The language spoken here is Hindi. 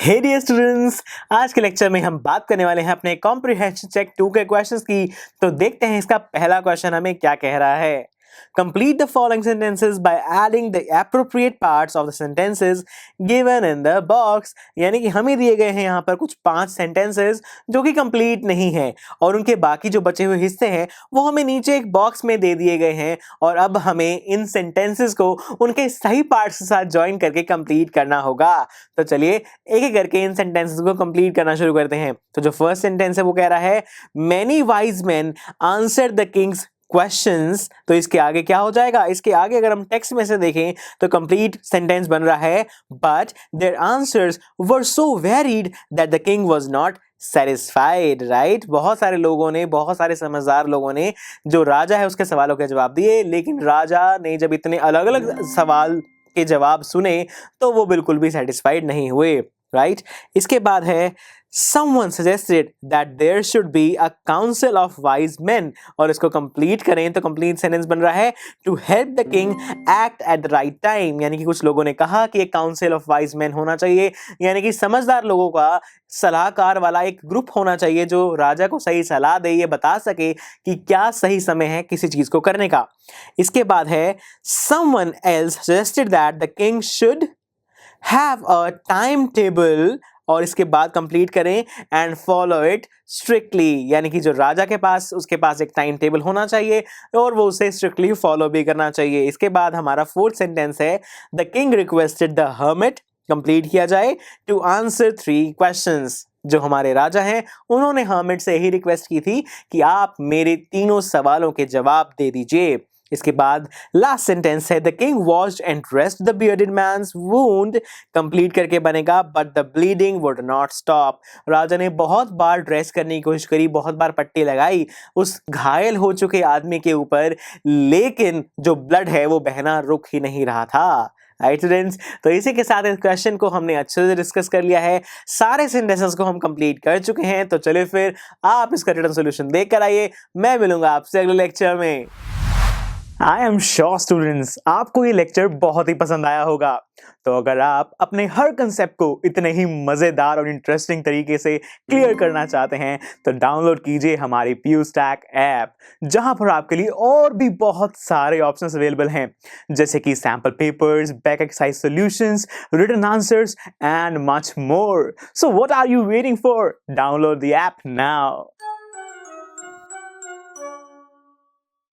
हे डियर स्टूडेंट्स, आज के लेक्चर में हम बात करने वाले हैं अपने कॉम्प्रिहेंशन चेक 2 के क्वेश्चंस की। तो देखते हैं इसका पहला क्वेश्चन हमें क्या कह रहा है। Complete the following sentences by adding the appropriate parts of the sentences given in the box. यानी कि हमें दिए गए हैं यहाँ पर कुछ 5 सेंटेंसेस जो कि कंप्लीट नहीं है और उनके बाकी जो बचे हुए हिस्से हैं वो हमें नीचे एक बॉक्स में दे दिए गए हैं और अब हमें इन सेंटेंसेस को उनके सही पार्ट्स के साथ ज्वाइन करके कंप्लीट करना होगा। तो चलिए एक एक करके इन सेंटेंसेस को कंप्लीट करना शुरू करते हैं। तो जो फर्स्ट सेंटेंस है वो कह रहा है many wise main answer the Kings questions. तो इसके आगे क्या हो जाएगा? इसके आगे अगर हम टेक्स्ट में से देखें तो कंप्लीट सेंटेंस बन रहा है but their answers were so varied that the king was not satisfied. Right, बहुत सारे लोगों ने, बहुत सारे समझदार लोगों ने जो राजा है उसके सवालों के जवाब दिए, लेकिन राजा ने जब इतने अलग अलग सवाल के जवाब सुने तो वो बिल्कुल भी सेटिस्फाइड नहीं हुए। राइट, इसके बाद है someone suggested that there should be a council of wise men। और इसको कंप्लीट करें तो कंप्लीट सेंटेंस बन रहा है to help the king act at the right time। यानी कि कुछ लोगों ने कहा कि एक काउंसिल ऑफ वाइज मैन होना चाहिए, यानी कि समझदार लोगों का सलाहकार वाला एक ग्रुप होना चाहिए जो राजा को सही सलाह दे, ये बता सके कि क्या सही समय है किसी चीज को करने का। इसके बाद है someone else suggested that the king should have a timetable। और इसके बाद कंप्लीट करें एंड फॉलो इट स्ट्रिक्टली। यानी कि जो राजा के पास, उसके पास एक टाइम टेबल होना चाहिए और वो उसे स्ट्रिक्टली फॉलो भी करना चाहिए। इसके बाद हमारा फोर्थ सेंटेंस है the king requested the hermit, complete किया जाए, टू आंसर 3 क्वेश्चंस। जो हमारे राजा हैं उन्होंने हर्मिट से यही रिक्वेस्ट की थी कि आप मेरे तीनों सवालों के जवाब दे दीजिए। इसके बाद लास्ट सेंटेंस है the king washed and dressed the bearded man's wound, complete करके बनेगा but the bleeding would not stop. राजा ने बहुत बार ड्रेस करने की कोशिश करी, बहुत बार पट्टी लगाई उस घायल हो चुके आदमी के ऊपर, लेकिन जो ब्लड है वो बहना रुक ही नहीं रहा था। राइट स्टूडेंट्स, तो इसी के साथ इस क्वेश्चन को हमने अच्छे से डिस्कस कर लिया है, सारे सेंटेंसेस को हम कंप्लीट कर चुके हैं। तो चलिए फिर आप इसका रिटन सोल्यूशन देख कर आइए। मैं मिलूंगा आपसे अगले लेक्चर में। आई एम श्योर स्टूडेंट्स आपको ये लेक्चर बहुत ही पसंद आया होगा। तो अगर आप अपने हर कंसेप्ट को इतने ही मजेदार और इंटरेस्टिंग तरीके से क्लियर करना चाहते हैं तो डाउनलोड कीजिए हमारी PuStack ऐप, जहां पर आपके लिए और भी बहुत सारे ऑप्शंस अवेलेबल हैं, जैसे कि sample papers, back exercise solutions, written answers and much more. So what are you waiting for? Download the app now.